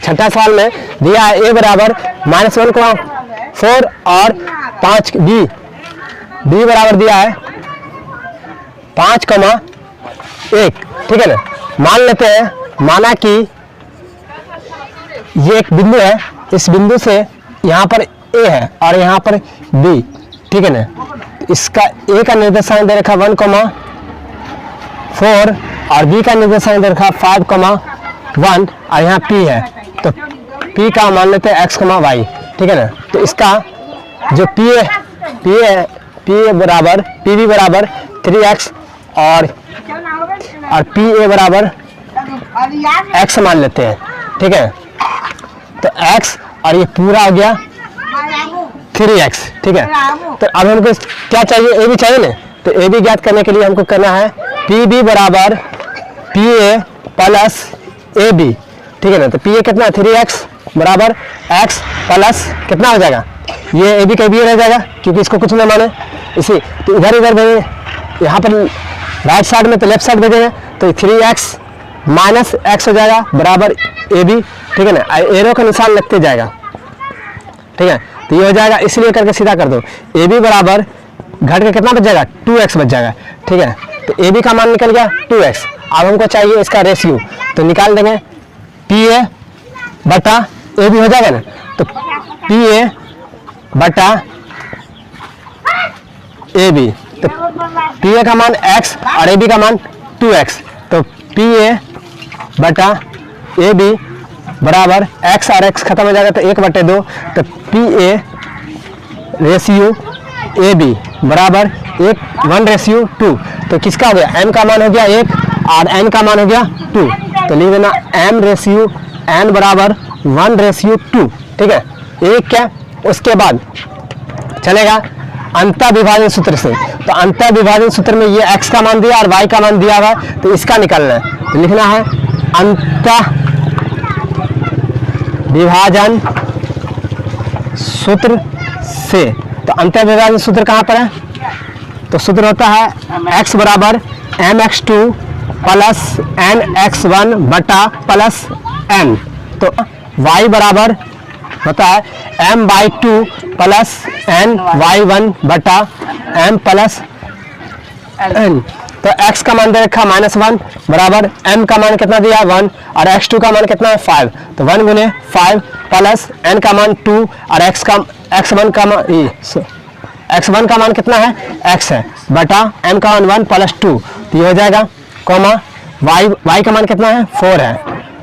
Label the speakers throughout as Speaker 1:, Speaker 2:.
Speaker 1: छठा सवाल में दिया है a बराबर -1,4 और 5 b बराबर दिया है 5,1, ठीक है ना। मान लेते हैं, माना कि ये एक बिंदु है, इस बिंदु से यहाँ पर a है और यहाँ पर b, ठीक है ना। इसका a का निर्देशांक दे रखा 1,4 और b का निर्देशांक दे रखा 5,1 और यहाँ p है, तो p का मान लेते हैं x, y, ठीक है ना। तो इसका जो p बराबर pb बराबर 3x और pa बराबर x मान लेते हैं, ठीक है। तो x और ये पूरा हो गया 3x, ठीक है। तो अब हमको क्या चाहिए, a b चाहिए ना। तो a b ज्ञात करने के लिए हमको करना है pb बराबर pa प्लस ab, ठीक है ना। तो pa कितना 3x बराबर x प्लस कितना हो जाएगा, ये ab का b रह जाएगा क्योंकि इसको कुछ नहीं माने इसी। तो इधर भेजेंगे, यहाँ पर राइट साइड में तो लेफ्ट साइड भेजेंगे, तो 3x माइनस x हो जाएगा बराबर ab, ठीक है ना। एरो का निशान लगते जाएगा, ठीक है। तो ये हो जाएगा, इसलिए करके सीधा कर दो। ab बराबर घट के कितना बच जाएगा 2x बच जाएगा, ठीक है। तो ab का मान निकल गया 2x। अब हमको चाहिए इसका रेशियो, तो निकाल देंगे pa बटा ab हो जाएगा ना। तो pa बटा ab, तो pa का मान x और ab का मान 2x, तो pa बटा ab बराबर x और x खत्म हो जाएगा तो 1/2, तो pa रेशियो ab बराबर 1:2। तो किसका हो गया, m का मान हो गया 1 और n का मान हो गया 2, तो लिख देना m रेशियो n बराबर 1:2, ठीक है। एक क्या, उसके बाद चलेगा अंतर विभाजन सूत्र से। तो अंतर विभाजन सूत्र में ये x का मान दिया और y का मान दिया हुआ है, तो इसका निकालना है। तो लिखना है अंतर विभाजन सूत्र से। तो अंतर विभाजन सूत्र कहाँ पर है, तो सूत्र होता है x बराबर mx2 प्लस nx1 बटा प्लस n। तो y बराबर होता है m/2 प्लस ny1 बटा m प्लस n। तो x का मान दे रखा -1 बराबर m का मान कितना दिया 1 और x2 का मान कितना है 5, तो 1 गुने 5 प्लस n का मान 2 और x1 का मान कितना है x है बटा m का मान 1 प्लस 2, तो ये हो जाएगा कॉमा y का मान कितना है 4 है,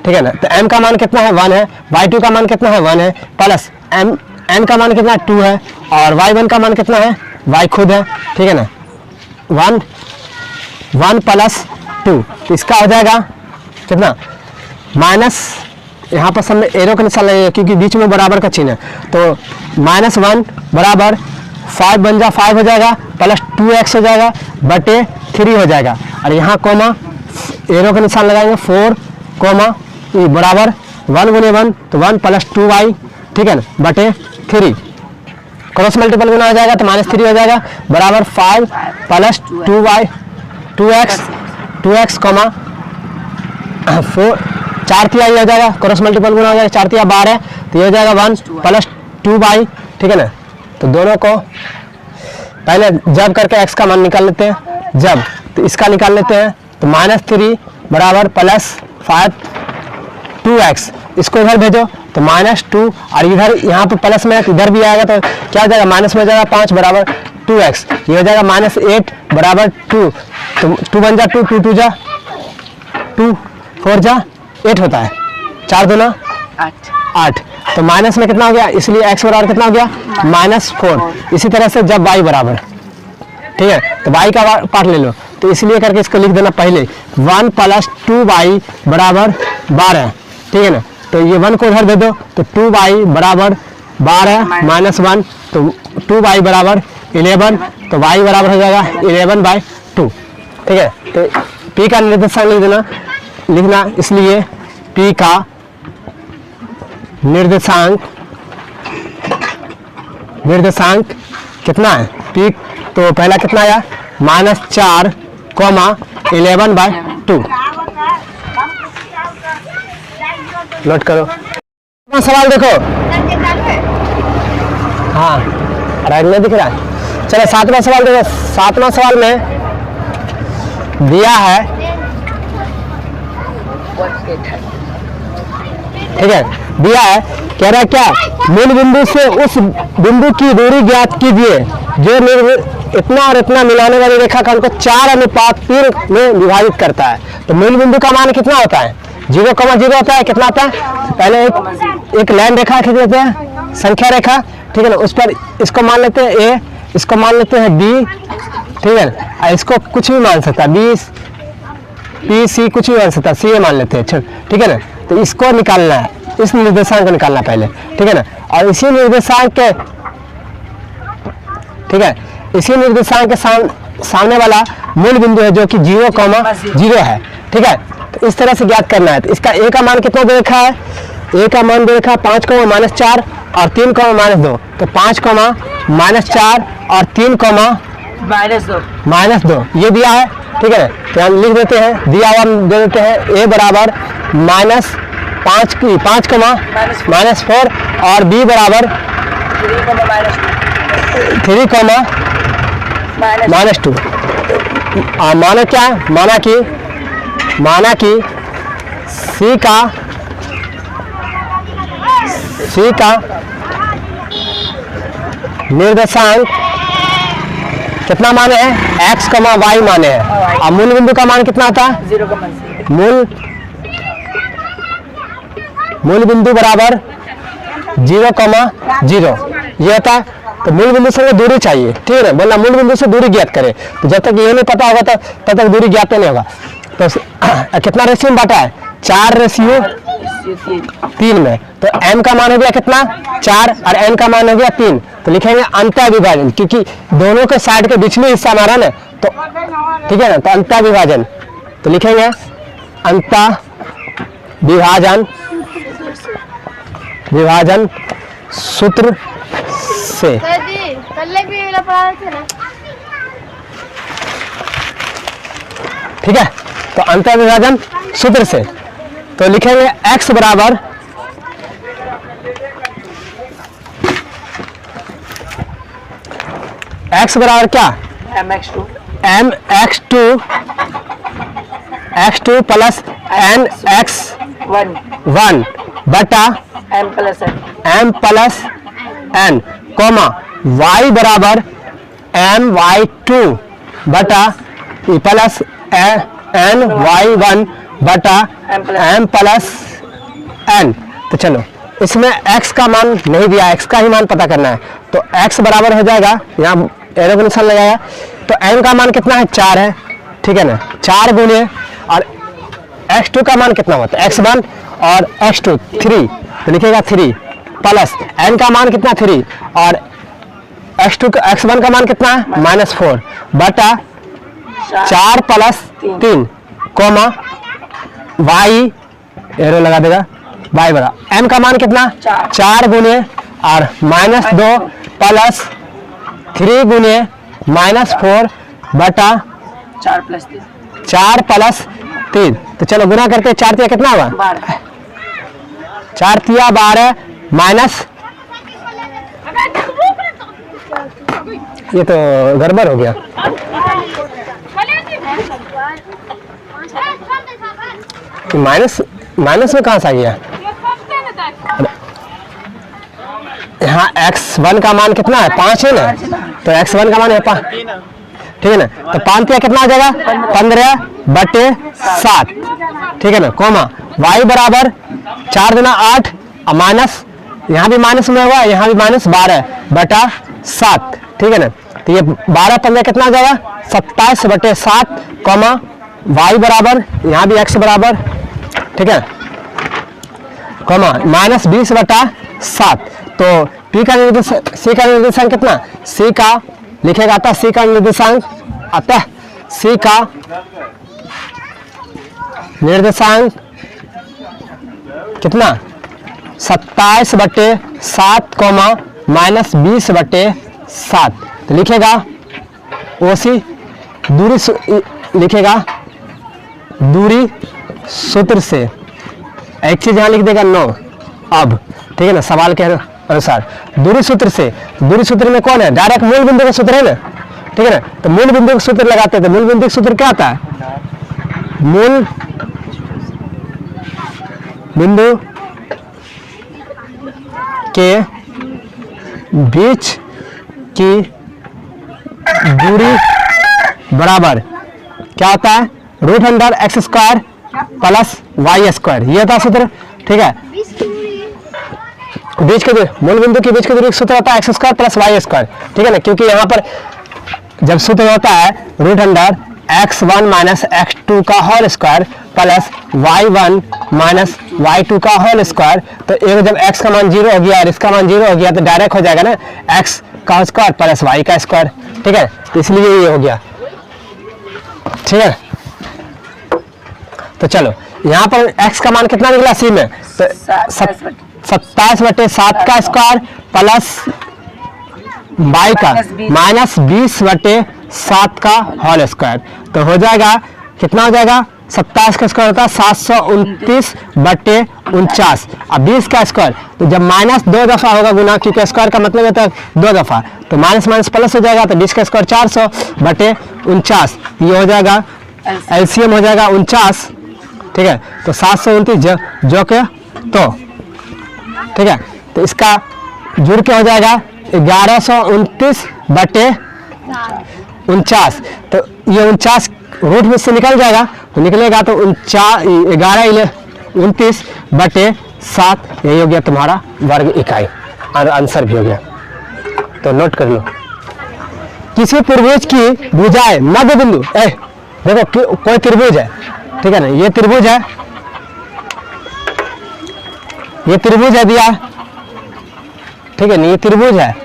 Speaker 1: ठीक है ना। तो m का मान कितना है 1 है, y2 का मान कितना है 1 है प्लस n का मान कितना है 2 है और y1 का मान कितना है y खुद है, ठीक है ना। 1 प्लस 2, तो इसका हो जाएगा कितना माइनस, यहाँ पर सब में एरो का निशान लगेगा क्योंकि बीच में बराबर का चिन्ह है। तो -1 बराबर 5 बन जा 5 हो जाएगा प्लस 2x हो जाएगा बटे 3 हो जाएगा और यहाँ कोमा एरो का निशान लगाएंगे 4 कोमा ई बराबर 1 गुने 1 तो 1 प्लस 2y, ठीक है ना, बटे 3। क्रॉस मल्टीपल गुना हो जाएगा तो -3 हो जाएगा बराबर 5 प्लस 2x कोमा 4 4 तिहाई हो जाएगा, क्रॉस मल्टीपल गुना हो जाएगा 4 तिहाई 12, तो ये हो जाएगा 1 प्लस 2y, ठीक है ना। तो दोनों को पहले जब करके x का मान निकाल लेते हैं, जब तो इसका निकाल लेते हैं। तो -3 बराबर प्लस 5 2x, इसको इधर भेजो तो -2 और इधर यहाँ पर प्लस में इधर भी आएगा तो क्या हो जाएगा माइनस में हो जाएगा 5 बराबर 2x, ये हो जाएगा -8 बराबर 2, तो 2 बन जा 2 2 2 जा 2 4 जा 8 होता है, 4 दूना 8, तो माइनस में कितना हो गया, इसलिए x बराबर कितना हो गया -4। इसी तरह से जब y बराबर, ठीक है, तो y का पार्ट ले लो, तो इसलिए करके इसको लिख देना पहले 1 प्लस 2y बराबर 12, ठीक है ना। तो ये 1 को इधर दे दो तो 2y बराबर 12 -1, तो 2y बराबर 11, तो y बराबर हो जाएगा 11/2, ठीक है। तो p का निर्देशांक लिख देना, लिखना, इसलिए p का निर्देशांक कितना है p, तो पहला कितना आया -4, 11/2। नोट करो। सवाल देखो, हाँ राइट में दिख रहा है। चलो 7वां सवाल देखो। 7वां सवाल में दिया है, ठीक है, दिया है, कह रहा है क्या, मूल बिंदु से उस बिंदु की दूरी ज्ञात कीजिए जो इतना और इतना मिलाने वाली रेखाखंड को 4:3 में विभाजित करता है। तो मूल बिंदु का मान कितना होता है, 0,0 होता है। कितना होता है, पहले एक लाइन रेखा खींच लेते हैं, संख्या रेखा, ठीक है ना, उस पर इसको मान लेते हैं ए, इसको मान लेते हैं बी, ठीक है, इसको कुछ भी मान सकता है, बी पी सी कुछ भी मान सकता है, सी ए मान लेते हैं, ठीक है ना। तो इसको निकालना है, इस निर्देशांक को निकालना पहले, ठीक है ना। और इसी निर्देशांक के, ठीक है, इसी निर्देशांक के सामने वाला मूल बिंदु है जो कि 0,0 है, ठीक है। तो इस तरह से ज्ञात करना है। तो इसका ए का मान कितना दे रखा है, ए का मान दे रखा है 5,-4 और 3,-2। तो 5,-4 और 3,-2 ये दिया है, ठीक है। तो हम लिख देते हैं, दिया हुआ हम दे देते हैं ए बराबर -4 और बी बराबर 3,-2। माना क्या है, माना कि सी का निर्देशांक कितना माने हैं, x, y माने हैं। और मूल बिंदु का मान कितना आता है, 0,0। मूल बिंदु बराबर 0,0 ये होता है। तो मूल बिंदु से दूरी चाहिए, ठीक है ना, बोलना मूल बिंदु से दूरी ज्ञात करें। तो जब तक ये नहीं पता होगा तब तक दूरी ज्ञात नहीं होगा। तो कितना रेशियो में बांटा है, 4:3 में। तो m का मान हो गया कितना, 4 और n का मान हो गया 3। तो लिखेंगे अंतर विभाजन, क्योंकि दोनों के साइड के बीच में हिस्सा हमारा ना, तो ठीक है ना। तो अंतर विभाजन, तो लिखेंगे अंतर विभाजन सूत्र से, ठीक है। तो अंतर विभाजन सूत्र से तो लिखेंगे x बराबर क्या, mx2 प्लस nx1 बटा m plus n, comma y बराबर my2 बटा प्लस ny1 बटा m प्लस n। तो चलो इसमें x का मान नहीं दिया, x का ही मान पता करना है। तो x बराबर हो जाएगा, यहाँ एरो का निशान लगाया। तो n का मान कितना है, 4 है, ठीक है ना। 4 गुने और x2 का मान कितना होता है, x1 और x2 3, तो लिखेगा 3 प्लस n का मान कितना 3 और x1 का मान कितना है -4 बटा 4 प्लस 3 कोमा y, एरो लगा देगा, y बराबर m का मान कितना 4 गुने और -2 प्लस 3 गुने -4 बटा 4 प्लस 3। तो चलो गुना करके 4 तिया कितना हुआ, 4 तिया 12 माइनस, ये तो गड़बड़ हो गया, माइनस में कहाँ से आ गया। यहाँ x1 का मान कितना है 5 है ना, तो x1 का मान है 5, ठीक है ना। तो 5 पे कितना आ जाएगा 15/7, ठीक है ना, कोमा y बराबर 4 गुना 8 और माइनस, यहाँ भी माइनस में हुआ, यहाँ भी -12/7, ठीक है ना। तो ये 12 15 कितना आ जाएगा 27/7, कोमा y बराबर यहाँ भी x बराबर, ठीक है, कोमा -20/7। तो p का निर्देशांक, c का निर्देशांक कितना, c का लिखेगा आता c का निर्देशांक आता है, c का निर्देशांक कितना 27/7 कोमा -20/7। तो लिखेगा OC दूरी लिखेगा दूरी सूत्र से, एक चीज यहाँ लिख देगा 9, अब, ठीक है ना, सवाल के अनुसार दूरी सूत्र से, दूरी सूत्र में कौन है, डायरेक्ट मूल बिंदु का सूत्र है ना, ठीक है ना, तो मूल बिंदु का सूत्र लगाते हैं। तो मूल बिंदु का सूत्र क्या आता है, मूल बिंदु के बीच की दूरी बराबर क्या होता है, root under x square plus y square, ये था सूत्र, ठीक है। बीच के दूरी, मूल बिंदु के बीच की दूरी सूत्र होता है x square plus y square, ठीक है ना, क्योंकि यहाँ पर जब सूत्र होता है root under x1 minus x2 का whole square plus y1 minus y2 का होल स्क्वायर, तो एक जब x का मान 0 हो गया और इसका मान 0 हो गया तो डायरेक्ट हो जाएगा ना x का स्क्वायर प्लस y का स्क्वायर, ठीक है, तो इसलिए ये हो गया, ठीक है। तो चलो यहाँ पर x का मान कितना निकला सी में, तो 27/7 का स्क्वायर प्लस y का माइनस 20/7 का होल स्क्वायर, तो हो जाएगा कितना हो जाएगा, 27 का स्क्वायर होता है 729/49, अब 20 का स्क्वायर, तो जब माइनस 2 दफा होगा गुना, क्योंकि स्क्वायर का मतलब होता है 2 दफा, तो माइनस माइनस प्लस हो जाएगा, तो 20 का स्क्वायर 400/49, ये हो जाएगा एलसीएम हो जाएगा 49, ठीक है, तो 729 जो के तो, ठीक है, तो इसका जुड़ के हो जाएगा 1129/49, तो ये 49 रूट में से निकल जाएगा, तो निकलेगा तो 1129/7, यही हो गया तुम्हारा वर्ग इकाई, और आंसर भी हो गया। तो नोट कर लो, किसी त्रिभुज की भुजाएं मध्य बिंदु, देखो कोई त्रिभुज है, ठीक है ना, ये त्रिभुज है, ये त्रिभुज है दिया, ठीक है ना, ये त्रिभुज है,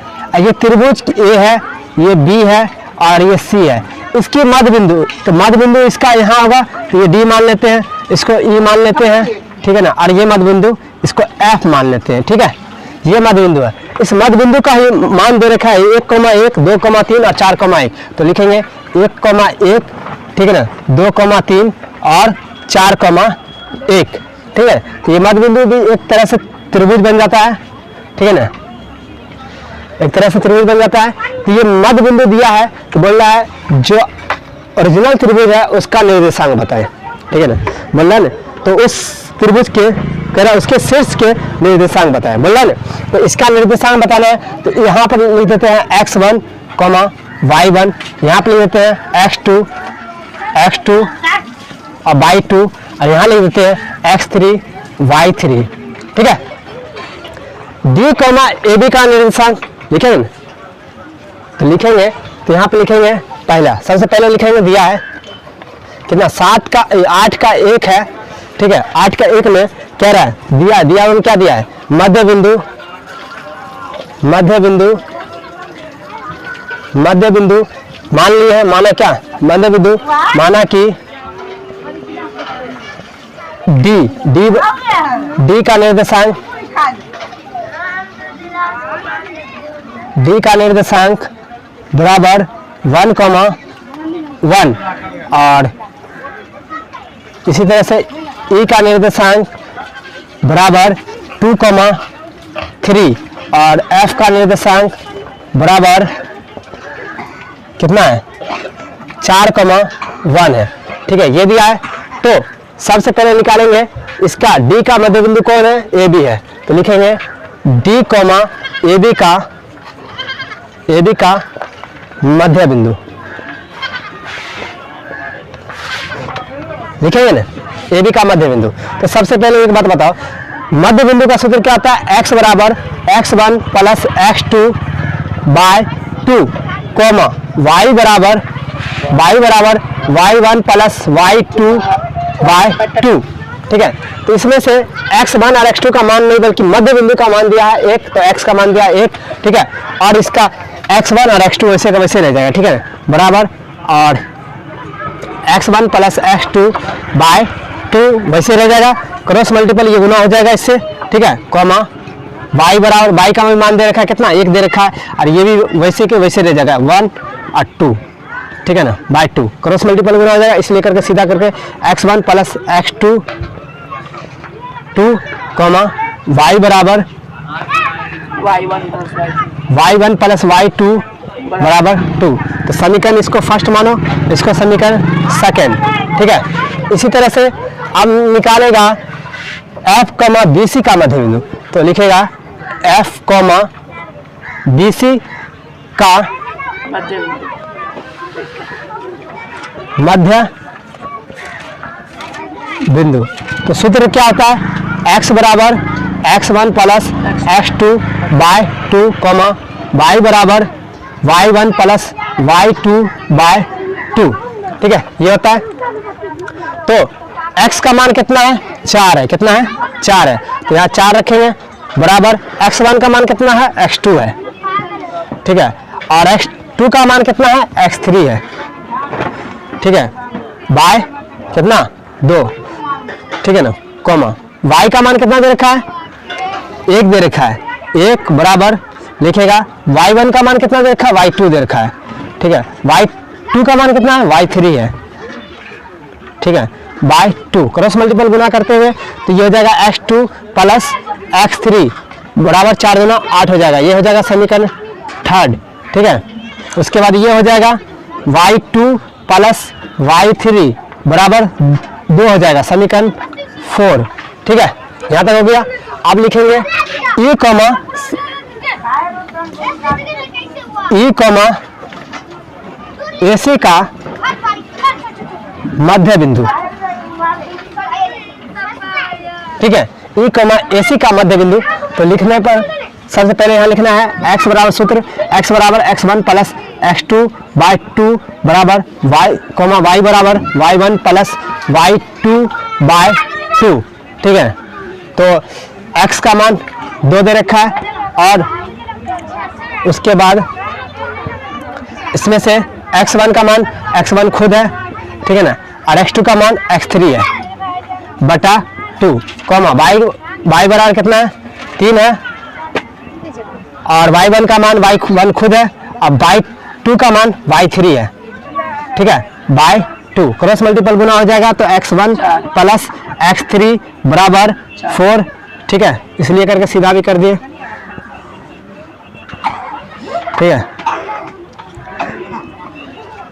Speaker 1: ये त्रिभुज ए है, ये बी है और ये सी है, इसकी मध्य बिंदु, तो मध्य बिंदु इसका यहाँ होगा, तो ये डी मान लेते हैं, इसको ई मान लेते हैं, ठीक है ना, और ये मध्य बिंदु इसको एफ मान लेते हैं, ठीक है, ये मध्य बिंदु है। इस मध्य बिंदु का ही मान दे रखा है 1,1, 2,3 और 4,1, तो लिखेंगे 1,1, ठीक है ना, 2,3 और 4,1, ठीक है, तो ये मध्य बिंदु भी एक तरह से त्रिभुज बन जाता है, ठीक है ना, एक तरह से त्रिभुज बन जाता है। तो ये मध्य बिंदु दिया है, तो बोल रहा है जो ओरिजिनल त्रिभुज है उसका निर्देशांक बताएं, ठीक है ना, बोल रहा है ना, तो उस त्रिभुज के कह रहा उसके शीर्ष के निर्देशांक बताएं, बोल रहा है ना, तो इसका निर्देशांक बताना है, तो यहाँ पर लिख देते हैं x1, y1, यहाँ पर लिख देते हैं x2 और y2, और यहाँ लिख देते हैं x3 y3, ठीक है। D, AB का निर्देशांक लिखेंगे ना, तो लिखेंगे, तो यहाँ पे लिखेंगे पहला, सबसे पहले लिखेंगे दिया है कितना, 8 का 1 है, ठीक है, 8 का 1 में कह रहा है दिया उन्होंने क्या दिया है, मध्य बिंदु मान लिए है, माना क्या, मध्य बिंदु माना कि डी का निर्देशांक बराबर 1,1, और इसी तरह से ई का निर्देशांक बराबर 2,3, और एफ का निर्देशांक बराबर कितना है, 4,1 है, ठीक है, ये दिया है। तो सबसे पहले निकालेंगे इसका डी का मध्य बिंदु कौन है, ए बी है, तो लिखेंगे डी, ए बी का मध्य बिंदु लिखेंगे ना, ए बी का मध्य बिंदु। तो सबसे पहले एक बात बताओ, मध्य बिंदु का सूत्र क्या होता है, x बराबर x1 प्लस x2/2, y बराबर y1 प्लस y2/2, ठीक है। तो इसमें से x1 और x2 का मान नहीं बल्कि मध्य बिंदु का मान दिया है 1, तो x का मान दिया 1, ठीक है, और इसका x1 और x2 वैसे का वैसे रह जाएगा, ठीक है, बराबर, और x1 प्लस x2/2 वैसे रह जाएगा, क्रॉस मल्टीपल ये गुना हो जाएगा इससे, ठीक है, y बराबर, y का मान दे रखा है कितना, 1 दे रखा है, और ये भी वैसे के वैसे रह जाएगा 1 और 2, ठीक है ना, बाय 2 क्रॉस मल्टीपल गुना हो जाएगा, इसलिए करके सीधा करके x1 प्लस x2 y बराबर y1 प्लस y2 बराबर 2। तो समीकरण इसको फर्स्ट मानो, इसको समीकरण सेकेंड। ठीक है, इसी तरह से अब निकालेगा f, BC का मध्य बिंदु। तो लिखेगा f, BC का मध्य बिंदु। तो सूत्र क्या होता है, x बराबर x1 plus x2 bye 2, y बराबर y1 प्लस y2 बाय 2। ठीक है, ये होता है। तो x का मान कितना है, 4 है। कितना है, 4 है। तो यहाँ 4 रखेंगे, बराबर x1 का मान कितना है, x2 है। ठीक है, और x2 का मान कितना है, x3 है। ठीक है, बाय कितना 2। ठीक है ना, y का मान कितना दे रखा है, 1 दे रखा है। 1 बराबर लिखेगा y1 का मान कितना दे रखा है, y2 दे रखा है। ठीक है, y2 का मान कितना है, y3 है। ठीक है, बाय 2 क्रॉस मल्टीपल गुना करते हुए तो ये हो जाएगा x2 प्लस x3 बराबर 4 गुना 8 हो जाएगा। ये हो जाएगा समीकरण थर्ड। ठीक है, उसके बाद ये हो जाएगा y2 प्लस y3 बराबर 2 हो जाएगा, समीकरण 4। ठीक है, यहाँ तक हो गया। अब लिखेंगे AC का मध्य बिंदु। ठीक है, AC का मध्य बिंदु। तो लिखने पर सबसे पहले यहाँ लिखना है x बराबर सूत्र x बराबर x1 प्लस x2 बाय 2 बराबर y बराबर y1 प्लस y2 बाय 2। ठीक है, तो x का मान 2 दे रखा है और उसके बाद इसमें से x1 का मान x1 खुद है। ठीक है ना, और x2 का मान x3 है बटा 2, y बराबर कितना है, 3 है। और y1 का मान y1 खुद है, अब y2 का मान y3 है। ठीक है, बाय 2 क्रॉस मल्टीपल गुना हो जाएगा तो x1 प्लस x3 बराबर 4। ठीक है, इसलिए करके सीधा भी कर दिए। ठीक है,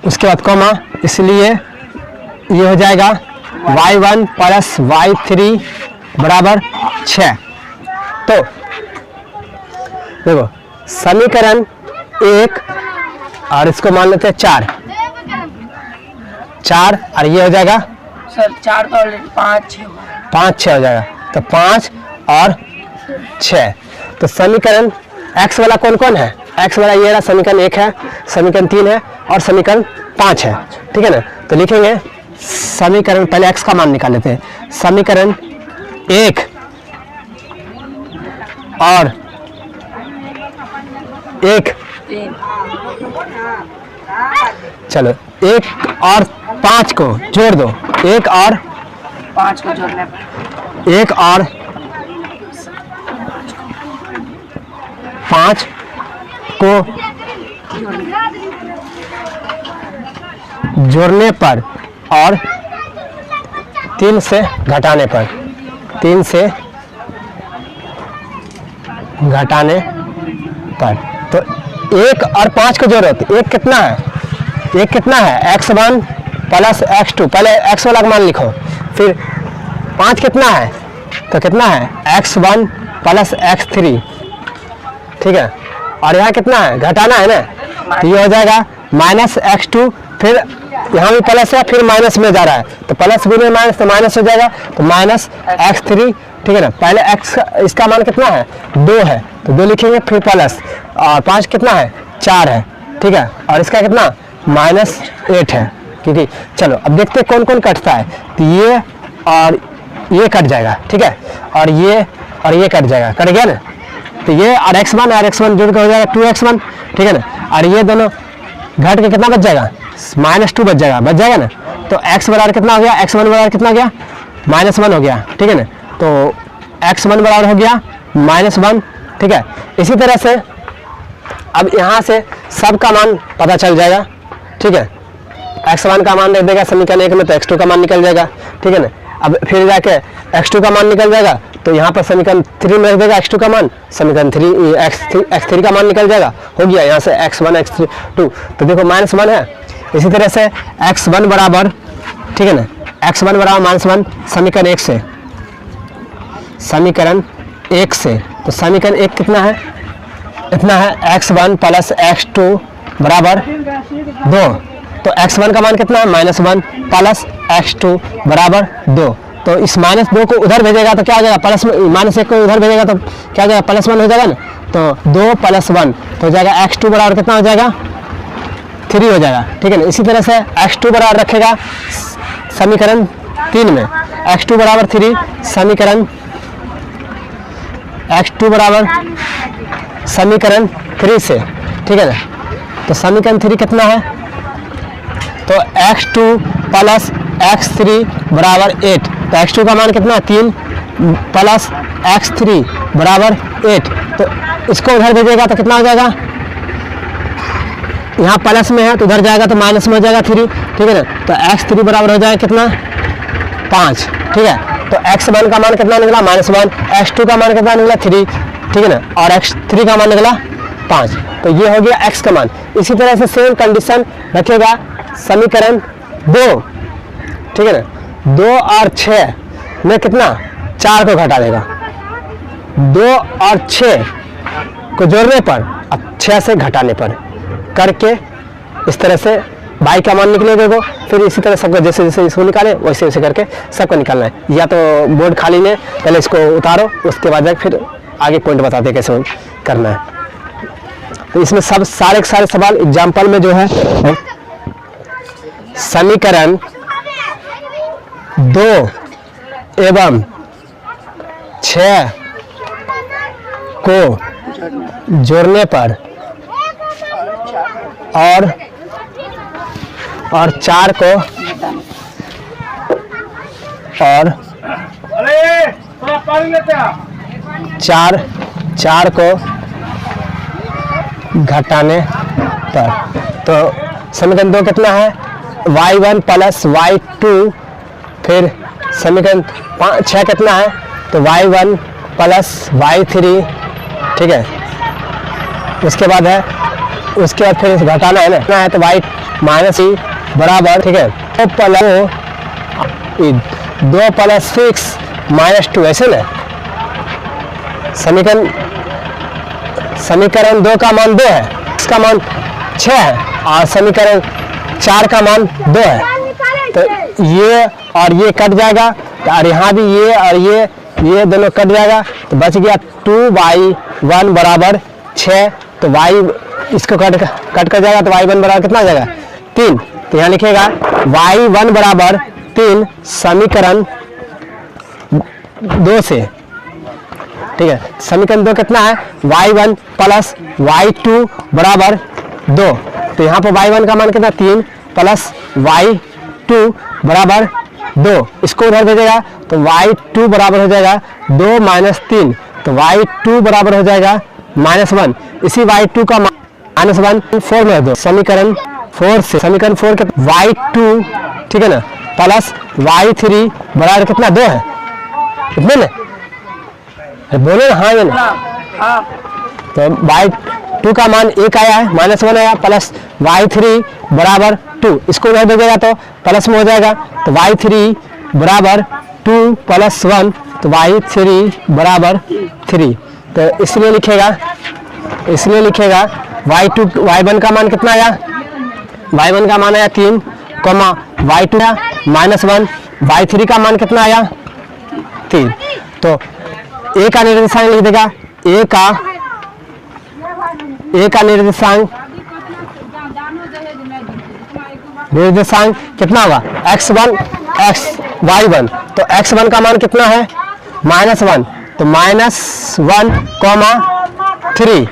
Speaker 1: उसके बाद इसलिए ये हो जाएगा y1 प्लस y3 बराबर 6। तो देखो समीकरण 1 और इसको मान लेते हैं 4 और ये हो जाएगा
Speaker 2: सर 4 तो 5
Speaker 1: 6 हो जाएगा। तो 5 और 6। तो समीकरण x वाला कौन कौन है, x वाला ये रहा, समीकरण 1 है, समीकरण 3 है और समीकरण 5 है। ठीक है ना, तो लिखेंगे समीकरण, पहले x का मान निकाल लेते हैं। समीकरण 1 और 1, चलो 1 और 5 को जोड़ दो। 1 और
Speaker 2: 5 को जोड़ने पर
Speaker 1: 1 और 5 को जोड़ने पर और 3 से घटाने पर, 3 से घटाने पर। तो 1 और 5 को जोड़ो तो 1 कितना है, 1 कितना है, x1 प्लस x2। पहले x वाला मान लिखो, फिर 5 कितना है, तो कितना है x1 प्लस x3। ठीक है, और यहाँ कितना है, घटाना है ना, तो ये हो जाएगा माइनस x2, फिर यहाँ भी प्लस है, फिर माइनस में जा रहा है, तो प्लस भी में माइनस, तो माइनस हो जाएगा, तो माइनस x3। ठीक है ना, पहले x इसका मान कितना है, 2 है, तो 2 लिखेंगे, फिर प्लस, और 5 कितना है, 4 है। ठीक है, और इसका कितना -8 है। क्योंकि चलो अब देखते कौन कौन कटता है। तो ये और ये कट जाएगा। ठीक है, और ये कट जाएगा, कट गया ना। तो ये और x1 और x1 जोड़ के हो जाएगा 2x1। ठीक है ना, और ये दोनों घट के कितना बच जाएगा, -2 बच जाएगा ना। तो x बराबर कितना हो गया, x1 बराबर कितना हो गया, -1 हो गया। ठीक है ना, तो x1 बराबर हो गया -1। ठीक है, इसी तरह से अब यहाँ से सबका मान पता चल जाएगा। ठीक है, x1 का मान दे देगा समीकरण 1 में, तो x2 का मान निकल जाएगा। ठीक है ना, अब फिर जाके x2 का मान निकल जाएगा, तो यहाँ पर समीकरण 3 में रख देगा x2 का मान, समीकरण 3 x3 का मान निकल जाएगा, हो गया यहाँ से x1 x2। तो देखो -1 है। इसी तरह से x1 बराबर, ठीक है ना, x1 बराबर -1 समीकरण 1 से, समीकरण 1 से, तो समीकरण 1 कितना है, इतना है x1 प्लस x2 बराबर 2। तो x1 का मान कितना है, -1 प्लस x2 बराबर 2। तो इस -2 को उधर भेजेगा तो क्या हो जाएगा, प्लस -1 को उधर भेजेगा तो क्या हो जाएगा, +1 हो जाएगा ना। तो 2 + 1 तो हो जाएगा x2 बराबर कितना हो जाएगा, 3 हो जाएगा, ठीक है ना। इसी तरह से x2 बराबर रखेगा समीकरण 3 में, x2 बराबर 3 समीकरण, x2 बराबर समीकरण 3 से, ठीक है ना। तो समीकरण 3 कितना है, तो x2 प्लस x3 बराबर 8। तो x2 का मान कितना है, 3 प्लस x3 बराबर 8। तो इसको उधर भेजेगा तो कितना हो जाएगा, यहाँ प्लस में है तो उधर जाएगा तो माइनस में हो जाएगा 3, ठीक है ना। तो x3 बराबर हो जाएगा कितना, 5, ठीक है। तो x1 का मान कितना निकला, -1, x2 का मान कितना निकला, 3, ठीक है ना, और x3 का मान निकला 5। तो ये हो गया x का मान। इसी तरह से सेम कंडीशन रखेगा समीकरण 2, ठीक है ना। 2 और 6 में कितना, 4 को घटा देगा, 2 और 6 को जोड़ने पर, अब 6 से घटाने पर करके इस तरह से y का मान निकले देखो। फिर इसी तरह सबको जैसे जैसे इसको निकाले वैसे वैसे करके सबको निकालना है। या तो बोर्ड खाली में पहले इसको उतारो, उसके बाद फिर आगे पॉइंट बताते कैसे करना है। तो इसमें सब सारे के सारे सवाल एग्जाम्पल में जो है, समीकरण 2 एवं 6 को जोड़ने पर और 4 को और 4 को घटाने पर, तो समीकरण 2 कितना है, y1 प्लस y2, फिर समीकरण 6 कितना है, तो y1 प्लस y3, ठीक है। उसके बाद है, उसके बाद फिर घटाना है ना, है तो y माइनस ई बराबर, ठीक है, 2 प्लस 6 -2, ऐसे ना। समीकरण 2 का मान 2 है, इसका मान 6 है, और समीकरण 4 का मान 2 है। तो ये और ये कट जाएगा, और यहाँ भी ये और ये दोनों कट जाएगा, तो बच गया 2y1 बराबर 6। तो y इसको कट कर जाएगा, तो y1 बराबर कितना आ जाएगा, 3। तो यहाँ लिखेगा y1 बराबर 3 समीकरण 2 से, ठीक है। समीकरण 2 कितना है, y1 प्लस y2 बराबर 2। तो यहाँ पर y1 का मान कितना, 3 प्लस y2 बराबर 2। इसको उधर भेजेगा तो y2 बराबर हो जाएगा 2 - 3। तो y2 बराबर हो जाएगा -1। इसी y2 का -1 4 में दो, समीकरण 4 से, समीकरण 4 के y2, ठीक है ना, प्लस y3 बराबर कितना, 2 है, इतने में बोले ना, हाँ या ना। तो y2 का मान 1 आया है, -1 आया, प्लस y3 बराबर 2। इसको उधर भेजेगा तो प्लस में हो जाएगा, तो y3 बराबर 2 + 1, तो y3 बराबर 3। तो इसलिए लिखेगा y1 का मान कितना आया, y1 का मान आया 3, y2 -1, y3 का मान कितना आया, 3। तो a का निर्देशांक लिख देगा, a का निर्देशांक कितना होगा, x1 y1। तो x1 का मान कितना है, -1, तो -1, 3,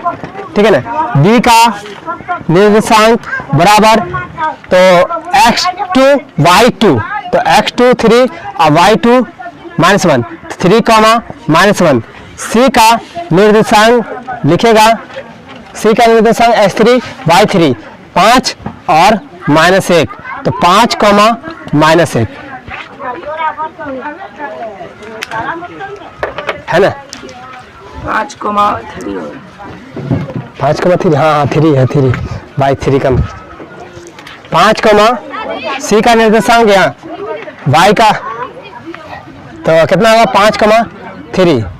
Speaker 1: ठीक है ना। b का निर्देशांक बराबर, तो x2 y2, तो x2 3 और y2 -1, 3, -1। c का निर्देशांक लिखेगा, c का निर्देशांक x3 y3, 5 और -1, तो 5, -1। है ना
Speaker 2: 5,3 हो
Speaker 1: 5,3 हाँ हाँ 3 है 3 बाई 3 का 5, सी का निर्देशांक यहाँ y का तो कितना होगा 5,3